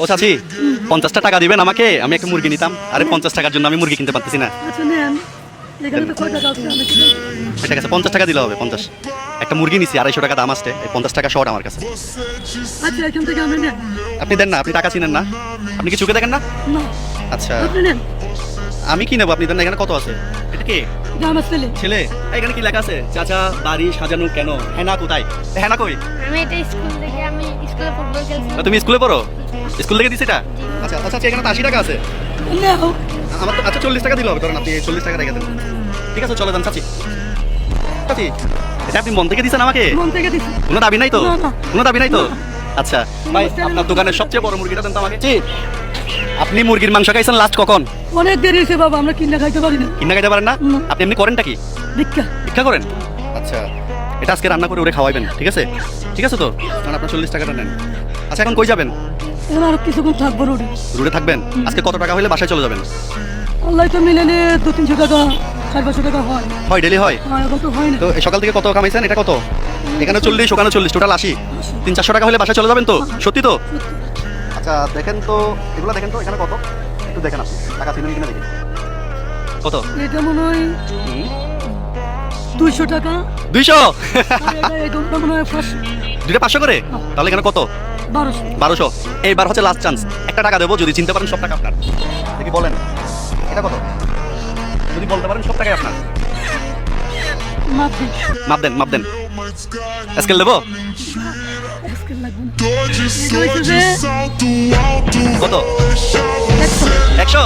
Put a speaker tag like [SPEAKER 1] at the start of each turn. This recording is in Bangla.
[SPEAKER 1] ও চাচি 50টা টাকা দিবেন আমাকে, আমি একটা মুরগি নিতাম। আরে 50 টাকার জন্য আমি মুরগি কিনতে পারতেছি না।
[SPEAKER 2] আচ্ছা নেন, এখানে তো কয় টাকা আছে আমি কি বলবো?
[SPEAKER 1] ঠিক আছে 50 টাকা দিলে হবে। 50 একটা মুরগি নিছি, 250 টাকা দাম আসছে, এই 50 টাকা শর্ট আমার কাছে।
[SPEAKER 2] আচ্ছা এখান থেকে আমি নেন।
[SPEAKER 1] আপনি দেন না, আপনি টাকা চিনেন না, আপনি কি চোখে দেখেন না?
[SPEAKER 2] না
[SPEAKER 1] আচ্ছা
[SPEAKER 2] আপনি নেন,
[SPEAKER 1] আমি কি নেবো, আপনি দেন না। এখানে কত আছে? এটা কি
[SPEAKER 2] এটা আমার ছেলে।
[SPEAKER 1] ছেলে? এখানে কি লেখা আছে? চাচা বাড়ি সাজানো কেন? হেনা কোথায়? হেনা কই?
[SPEAKER 3] আমি এটা স্কুল থেকে আমি স্কুলে ফুটবল খেলছি।
[SPEAKER 1] তুমি স্কুলে পড়ো? স্কুল থেকে দিছে এটা? আচ্ছা আচ্ছা আচ্ছা, এখানে তো 80 টাকা আছে।
[SPEAKER 2] নাও
[SPEAKER 1] আমার তো আচ্ছা 40 টাকা দিলে হবে, ধরেন আপনি 40 টাকা রেখে দেন। ঠিক আছে চলে যান চাচি। চাচি এটা আপনি মন থেকে দিছেন আমাকে?
[SPEAKER 2] মন থেকে দিছি।
[SPEAKER 1] কোনো দাবি নাই তো?
[SPEAKER 2] না, না।
[SPEAKER 1] কোনো দাবি নাই তো? আচ্ছা ভাই, আপনার দোকানের সবচেয়ে বড় মুরগিটা দেন তো আমাকে। জি, আপনি মুরগির মাংস খাইছেন লাস্ট কখন?
[SPEAKER 2] অনেক দেরি হয়েছে বাবা, আমরা কিনা খাইতে পারি না।
[SPEAKER 1] কিনা খাইতে পারেন না?
[SPEAKER 2] না।
[SPEAKER 1] আপনি এমনি করেনটা কি?
[SPEAKER 2] ভিক্ষা।
[SPEAKER 1] ভিক্ষা করেন? আচ্ছা এটা আজকে রান্না করে ওরে খাওয়াইবেন, ঠিক আছে? ঠিক আছে তো, কারণ আপনার 40 টাকাটা নেন। আচ্ছা এখন কই যাবেন?
[SPEAKER 2] এখন আরো কিছুক্ষণ থাকবো রোডে।
[SPEAKER 1] রুটে থাকবেন? আজকে কত টাকা হইলে বাসায় চলে যাবেন?
[SPEAKER 2] আল্লাহ তো মিলেনে 200-300 টাকা 400-500 টাকা হয়।
[SPEAKER 1] হয় ডেলি হয়?
[SPEAKER 2] হ্যাঁ এখন তো হয় না।
[SPEAKER 1] তো এই সকাল থেকে কত কামাইছেন? এটা কত? এখানে 40, ওখানে 40, টোটাল 80। 300-400 টাকা হলে বাসায় চলে যাবেন তো? সত্যি তো? আচ্ছা দেখেন তো, এগুলো দেখেন তো, এখানে কত একটু দেখেন আপনি, টাকা ছিলেন কিনা দেখেন। কত?
[SPEAKER 2] এটা মনে হয় 200 টাকা।
[SPEAKER 1] 200?
[SPEAKER 2] আর এই দোকানটা মনে হয় 500।
[SPEAKER 1] দুইটা 500 করে? তাহলে এখানে কত?
[SPEAKER 2] 1200।
[SPEAKER 1] 1200। এইবার হচ্ছে লাস্ট চান্স, একটা টাকা দেবো, যদি চিনতে পারেন সব টাকা আপনার। দেখি বলেন এটা কত, যদি বলতে পারেন সব টাকাই আপনার।
[SPEAKER 2] মাপ দিন।
[SPEAKER 1] মাপ দেন, মাপ দেন। স্কেল দেবো?
[SPEAKER 2] আজকে লাগবে না। এটা হচ্ছে যে
[SPEAKER 1] কত?
[SPEAKER 2] 100।
[SPEAKER 1] 100?